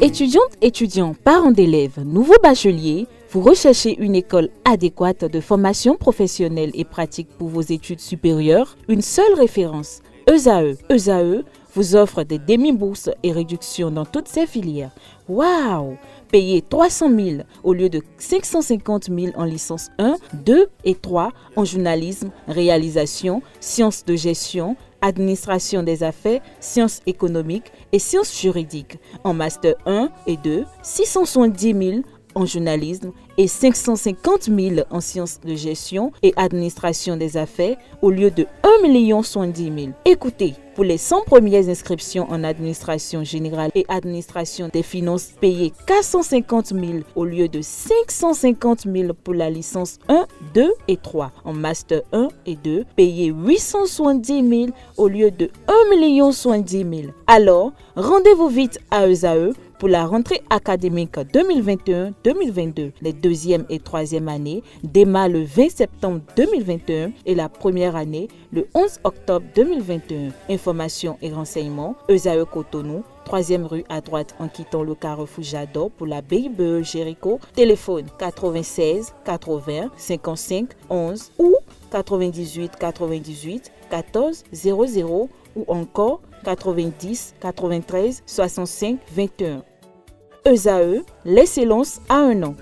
Étudiantes, étudiants, parents d'élèves, nouveaux bacheliers, vous recherchez une école adéquate de formation professionnelle et pratique pour vos études supérieures? Une seule référence, ESAE. ESAE vous offre des demi-bourses et réductions dans toutes ces filières. Waouh! Payez 300 000 au lieu de 550 000 en licence 1, 2 et 3 en journalisme, réalisation, sciences de gestion, administration des affaires, sciences économiques et sciences juridiques. En master 1 et 2, 670 000 en journalisme et 550 000 en sciences de gestion et administration des affaires au lieu de 1 070 000. Écoutez, pour les 100 premières inscriptions en administration générale et administration des finances, payez 450 000 au lieu de 550 000 pour la licence 1, 2 et 3. En master 1 et 2, payez 870 000 au lieu de 1 070 000. Alors, rendez-vous vite à ESAE pour la rentrée académique 2021-2022. Les deuxième et troisième années démarrent le 20 septembre 2021 et la première année le 11 octobre 2021. Informations et renseignements, ESAE Cotonou, 3e rue à droite en quittant le carrefour Jador pour la BIBE Jéricho. Téléphone 96 80 55 11 ou 98 98 14 00 ou encore 90 93 65 21. ESAE, l'excellence à un an.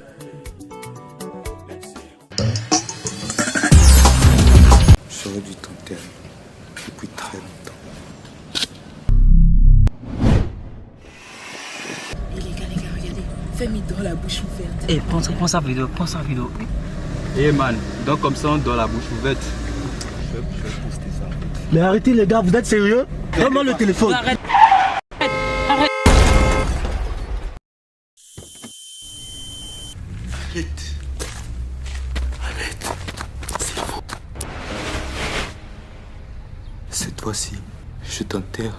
J'aurais dû t'enterrer depuis très longtemps. Les gars, regardez. Fais-moi dans la bouche ouverte. Eh, prends sa vidéo. Eh man, donc comme ça on doit la bouche ouverte. Je vais poster ça. Mais arrêtez les gars, vous êtes sérieux? Donne-moi le téléphone. Arrête. Arrête, c'est faux. Cette fois-ci, je t'enterre.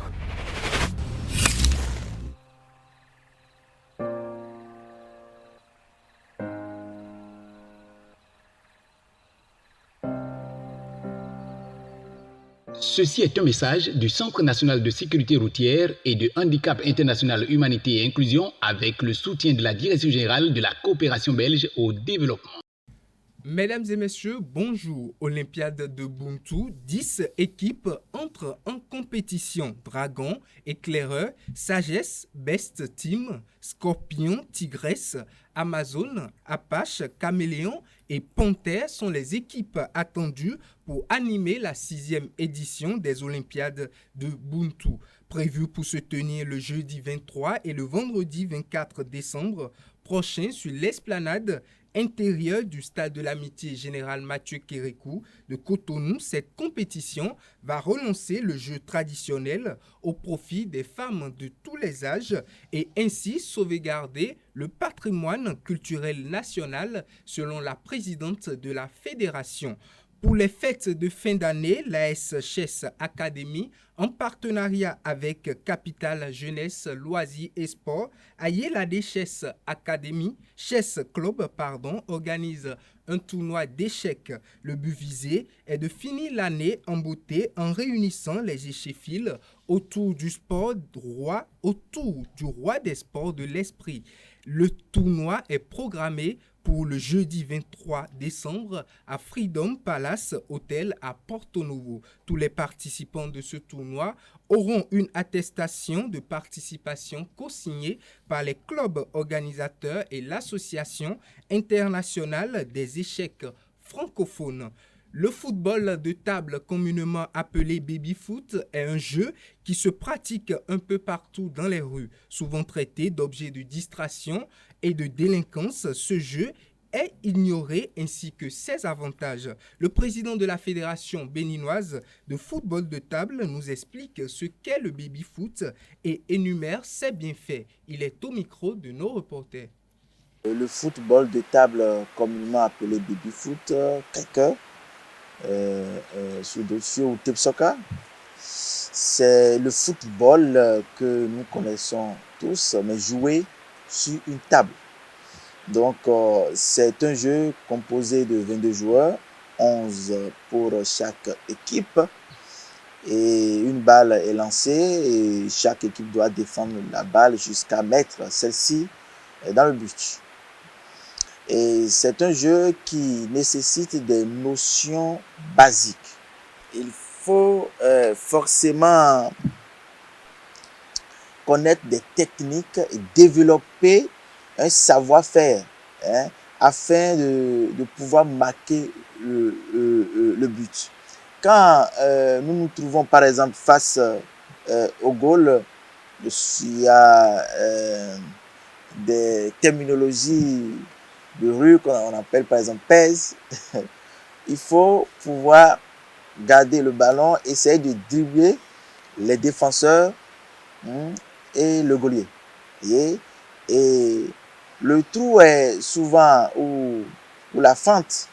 Ceci est un message du Centre national de sécurité routière et de handicap international humanité et inclusion avec le soutien de la Direction générale de la coopération belge au développement. Mesdames et messieurs, bonjour. Olympiade de Buntu, 10 équipes entrent en compétition. Dragon, Éclaireur, Sagesse, Best Team, Scorpion, Tigresse, Amazon, Apache, Caméléon et Panthère sont les équipes attendues pour animer la 6e édition des Olympiades de Buntu. Prévues pour se tenir le jeudi 23 et le vendredi 24 décembre prochain sur l'esplanade intérieur du stade de l'amitié général Mathieu Kérékou de Cotonou. Cette compétition va relancer le jeu traditionnel au profit des femmes de tous les âges et ainsi sauvegarder le patrimoine culturel national selon la présidente de la fédération. Pour les fêtes de fin d'année, l'AS Chess Academy, en partenariat avec Capital Jeunesse, Loisirs et Sport, Ayelade Chess Academy, Chess Club, organise un tournoi d'échecs. Le but visé est de finir l'année en beauté en réunissant les échéphiles autour du sport autour du roi des sports de l'esprit. Le tournoi est programmé pour le jeudi 23 décembre à Freedom Palace Hotel à Porto Novo. Tous les participants de ce tournoi auront une attestation de participation co-signée par les clubs organisateurs et l'Association internationale des échecs francophones. Le football de table, communément appelé baby-foot, est un jeu qui se pratique un peu partout dans les rues. Souvent traité d'objet de distraction et de délinquance, ce jeu est ignoré ainsi que ses avantages. Le président de la Fédération béninoise de football de table nous explique ce qu'est le baby-foot et énumère ses bienfaits. Il est au micro de nos reporters. Le football de table, communément appelé baby-foot, cracker, sous ou tip soccer, c'est le football que nous connaissons tous, mais joué sur une table. Donc, c'est un jeu composé de 22 joueurs, 11 pour chaque équipe, et une une balle est lancée et chaque équipe doit défendre la balle jusqu'à mettre celle-ci dans le but. Et c'est un jeu qui nécessite des notions basiques. Il faut forcément connaître des techniques et développer un savoir-faire afin de pouvoir marquer le but. Quand nous nous trouvons par exemple face au goal, il y a des terminologies de rue qu'on appelle par exemple pèse. Il faut pouvoir garder le ballon, essayer de dribbler les défenseurs et le goalier. Et le trou est souvent ou la fente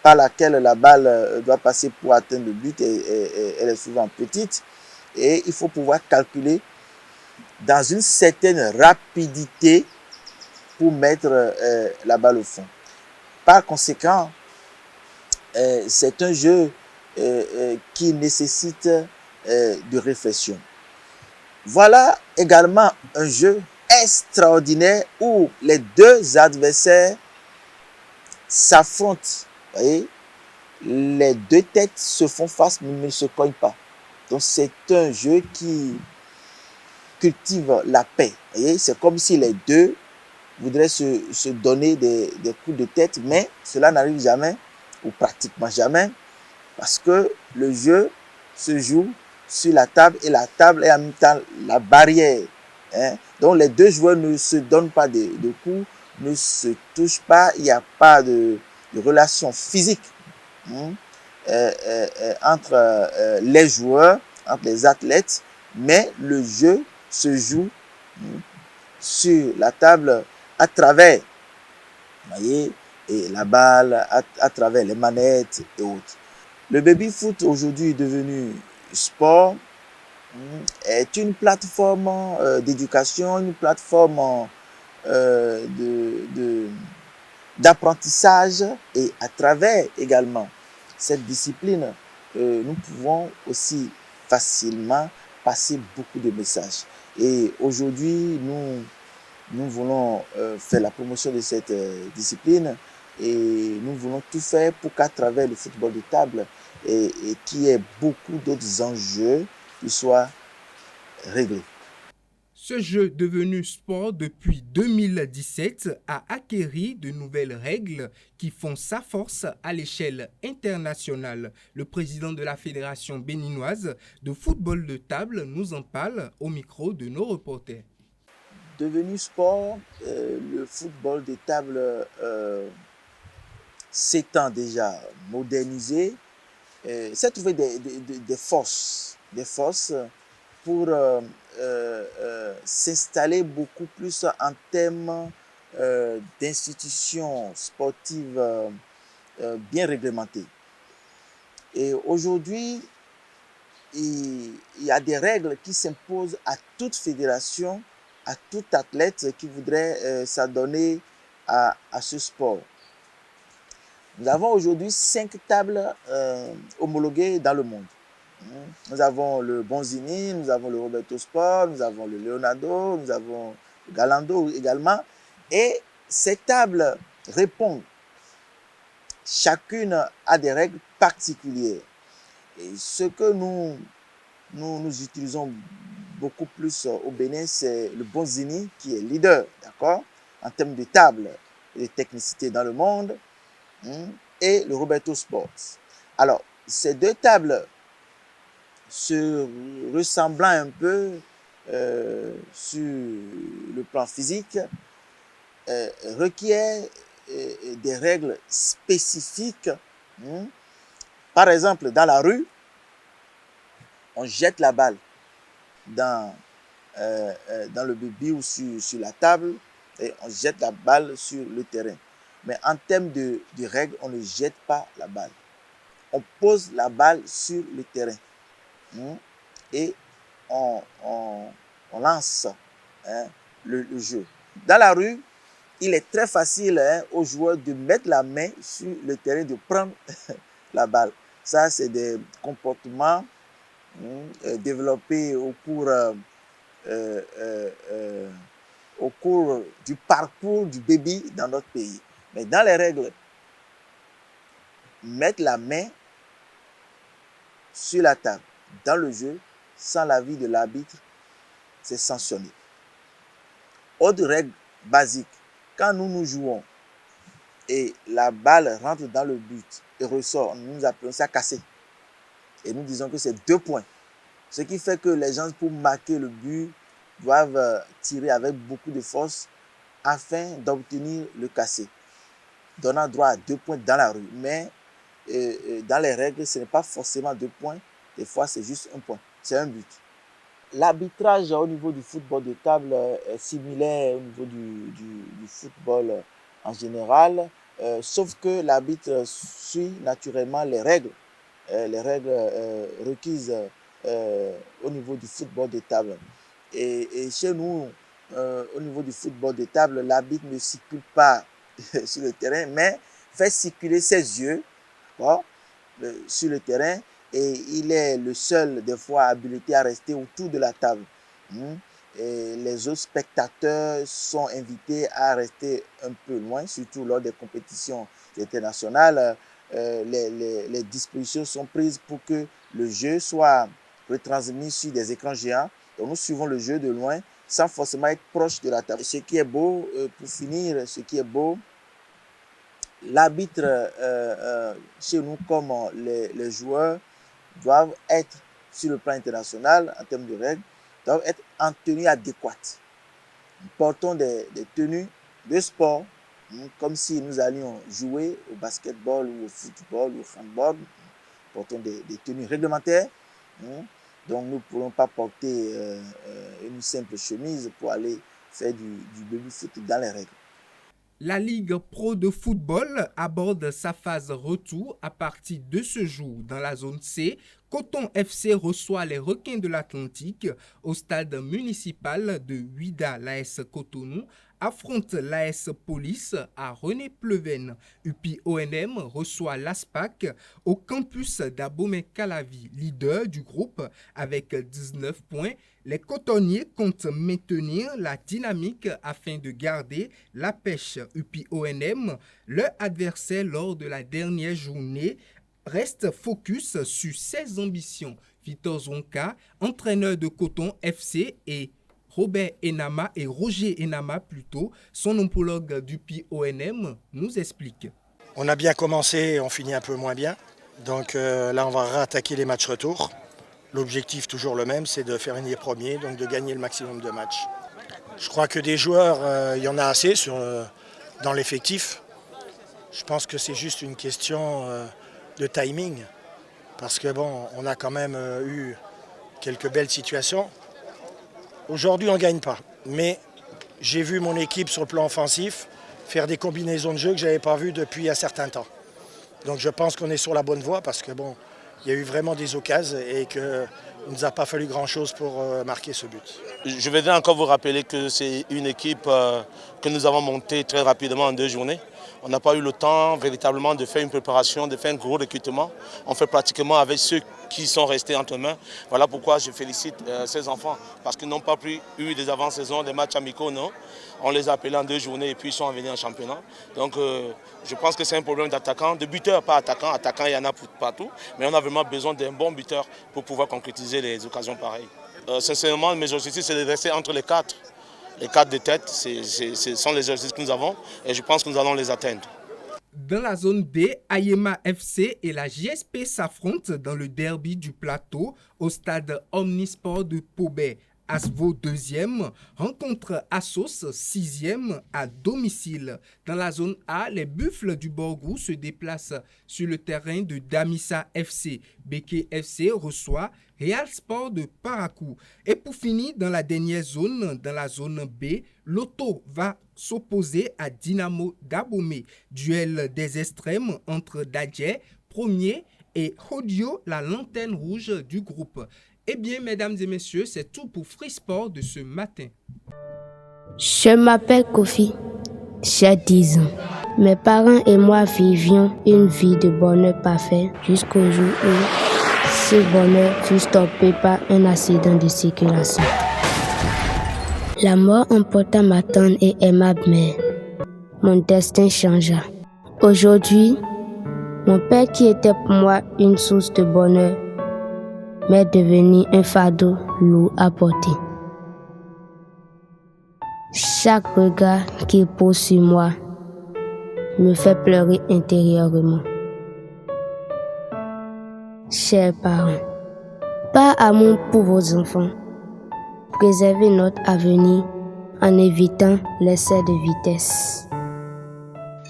par laquelle la balle doit passer pour atteindre le but, et elle est souvent petite. Et il faut pouvoir calculer dans une certaine rapidité pour mettre la balle au fond. Par conséquent, c'est un jeu qui nécessite de réflexion. Voilà également un jeu extraordinaire où les deux adversaires s'affrontent. Voyez, les deux têtes se font face mais ne se cognent pas. Donc c'est un jeu qui cultive la paix. Voyez, c'est comme si les deux voudraient se donner des coups de tête, mais cela n'arrive jamais ou pratiquement jamais parce que le jeu se joue sur la table et la table est en même temps la barrière. Donc les deux joueurs ne se donnent pas de coups, ne se touchent pas, il n'y a pas de relation physique entre les joueurs, entre les athlètes, mais le jeu se joue sur la table à travers, voyez, et la balle, à travers les manettes et autres. Le baby-foot aujourd'hui est devenu sport, est une plateforme d'éducation, une plateforme d'apprentissage, et à travers également cette discipline, nous pouvons aussi facilement passer beaucoup de messages. Et aujourd'hui, nous voulons faire la promotion de cette discipline et nous voulons tout faire pour qu'à travers le football de table et qu'il y ait beaucoup d'autres enjeux qui soient réglés. Ce jeu devenu sport depuis 2017 a acquéri de nouvelles règles qui font sa force à l'échelle internationale. Le président de la Fédération béninoise de football de table nous en parle au micro de nos reporters. Devenu sport, le football de table s'étant déjà modernisé, s'est trouvé des forces pour s'installer beaucoup plus en termes d'institutions sportives bien réglementées. Et aujourd'hui, il y a des règles qui s'imposent à toute fédération, à tout athlète qui voudrait s'adonner à ce sport. Nous avons aujourd'hui 5 tables homologuées dans le monde. Nous avons le Bonzini, nous avons le Roberto Sport, nous avons le Leonardo, nous avons le Galando également. Et ces tables répondent chacune à des règles particulières. Et ce que nous utilisons beaucoup plus au Bénin, c'est le Bonzini qui est leader, d'accord, en termes de tables et de technicité dans le monde, et le Roberto Sport. Alors, ces deux tables se ressemblant un peu sur le plan physique, requiert des règles spécifiques. Par exemple, dans la rue, on jette la balle dans le baby ou sur la table et on jette la balle sur le terrain. Mais en termes de règles, on ne jette pas la balle. On pose la balle sur le terrain et on lance le jeu. Dans la rue, il est très facile aux joueurs de mettre la main sur le terrain, de prendre la balle. Ça, c'est des comportements développées au cours du parcours du bébé dans notre pays. Mais dans les règles, mettre la main sur la table dans le jeu sans l'avis de l'arbitre, c'est sanctionné. Autre règle basique, quand nous jouons et la balle rentre dans le but et ressort, nous appelons ça casser. Et nous disons que c'est 2 points. Ce qui fait que les gens, pour marquer le but, doivent tirer avec beaucoup de force afin d'obtenir le cassé, donnant droit à 2 points dans la rue. Mais dans les règles, ce n'est pas forcément 2 points. Des fois, c'est juste 1 point. C'est un but. L'arbitrage au niveau du football de table est similaire au niveau du football en général, sauf que l'arbitre suit naturellement les règles requises au niveau du football de table. Et chez nous, au niveau du football de table, l'arbitre ne circule pas sur le terrain, mais fait circuler ses yeux sur le terrain, et il est le seul des fois habilité à rester autour de la table. Et les autres spectateurs sont invités à rester un peu loin, surtout lors des compétitions internationales. Les dispositions sont prises pour que le jeu soit retransmis sur des écrans géants. Donc nous suivons le jeu de loin sans forcément être proche de la table. Ce qui est beau, pour finir, l'arbitre chez nous comme les joueurs doivent être sur le plan international en termes de règles, doivent être en tenue adéquate. Nous portons des tenues de sport comme si nous allions jouer au basketball ou au football ou au handball. Nous portons des tenues réglementaires. Donc nous ne pourrons pas porter une simple chemise pour aller faire du baby-foot dans les règles. La Ligue Pro de football aborde sa phase retour à partir de ce jour. Dans la zone C, Coton FC reçoit les Requins de l'Atlantique au stade municipal de Ouida. L'AS Cotonou affronte l'AS Police à René-Pleven. UPI-ONM reçoit l'ASPAC au campus d'Abomey-Calavi, leader du groupe avec 19 points. Les cotonniers comptent maintenir la dynamique afin de garder la pêche. UPI-ONM, leur adversaire lors de la dernière journée, reste focus sur ses ambitions. Victor Zonka, entraîneur de Coton FC, et Roger Enama plutôt, son homologue d'UPI-ONM, nous explique. On a bien commencé, on finit un peu moins bien. Donc là, on va réattaquer les matchs retour. L'objectif toujours le même, c'est de finir premier, donc de gagner le maximum de matchs. Je crois que des joueurs, il y en a assez dans l'effectif. Je pense que c'est juste une question de timing. Parce que bon, on a quand même eu quelques belles situations. Aujourd'hui, on ne gagne pas. Mais j'ai vu mon équipe sur le plan offensif faire des combinaisons de jeu que je n'avais pas vues depuis un certain temps. Donc je pense qu'on est sur la bonne voie parce que bon, il y a eu vraiment des occasions et qu'il ne nous a pas fallu grand-chose pour marquer ce but. Je voudrais encore vous rappeler que c'est une équipe que nous avons montée très rapidement en 2 journées. On n'a pas eu le temps véritablement de faire une préparation, de faire un gros recrutement. On fait pratiquement avec ceux qui sont restés entre mains. Voilà pourquoi je félicite ces enfants, parce qu'ils n'ont pas eu des avant-saisons, des matchs amicaux, non. On les a appelés en 2 journées et puis ils sont venus en championnat. Donc je pense que c'est un problème d'attaquant, de buteur, pas attaquant. Attaquant, il y en a partout, mais on a vraiment besoin d'un bon buteur pour pouvoir concrétiser les occasions pareilles. Sincèrement, mes objectifs, c'est de rester entre les 4. Les 4 de tête, ce sont les objectifs que nous avons et je pense que nous allons les atteindre. Dans la zone B, Ayema FC et la JSP s'affrontent dans le derby du plateau au stade Omnisport de Pobet. Asvo 2e rencontre Assos 6e à domicile. Dans la zone A, les Buffles du Borgou se déplacent sur le terrain de Damissa FC. Beke FC reçoit Real Sport de Parakou. Et pour finir, dans la dernière zone, dans la zone B, Lotto va s'opposer à Dynamo d'Abomey. Duel des extrêmes entre Dadje, premier, et Hodio, la lanterne rouge du groupe. Eh bien, mesdames et messieurs, c'est tout pour Free Sport de ce matin. Je m'appelle Kofi, j'ai 10 ans. Mes parents et moi vivions une vie de bonheur parfait jusqu'au jour où Ce bonheur fut stoppé par un accident de circulation. La mort emporta ma tendre et aimable mère. Mon destin changea. Aujourd'hui, mon père qui était pour moi une source de bonheur m'est devenu un fardeau lourd à porter. Chaque regard qu'il pose sur moi me fait pleurer intérieurement. Chers parents, par amour pour vos enfants, préservez notre avenir en évitant l'excès de vitesse.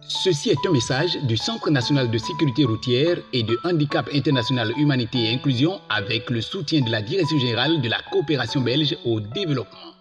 Ceci est un message du Centre national de sécurité routière et de handicap international humanité et inclusion avec le soutien de la Direction générale de la coopération belge au développement.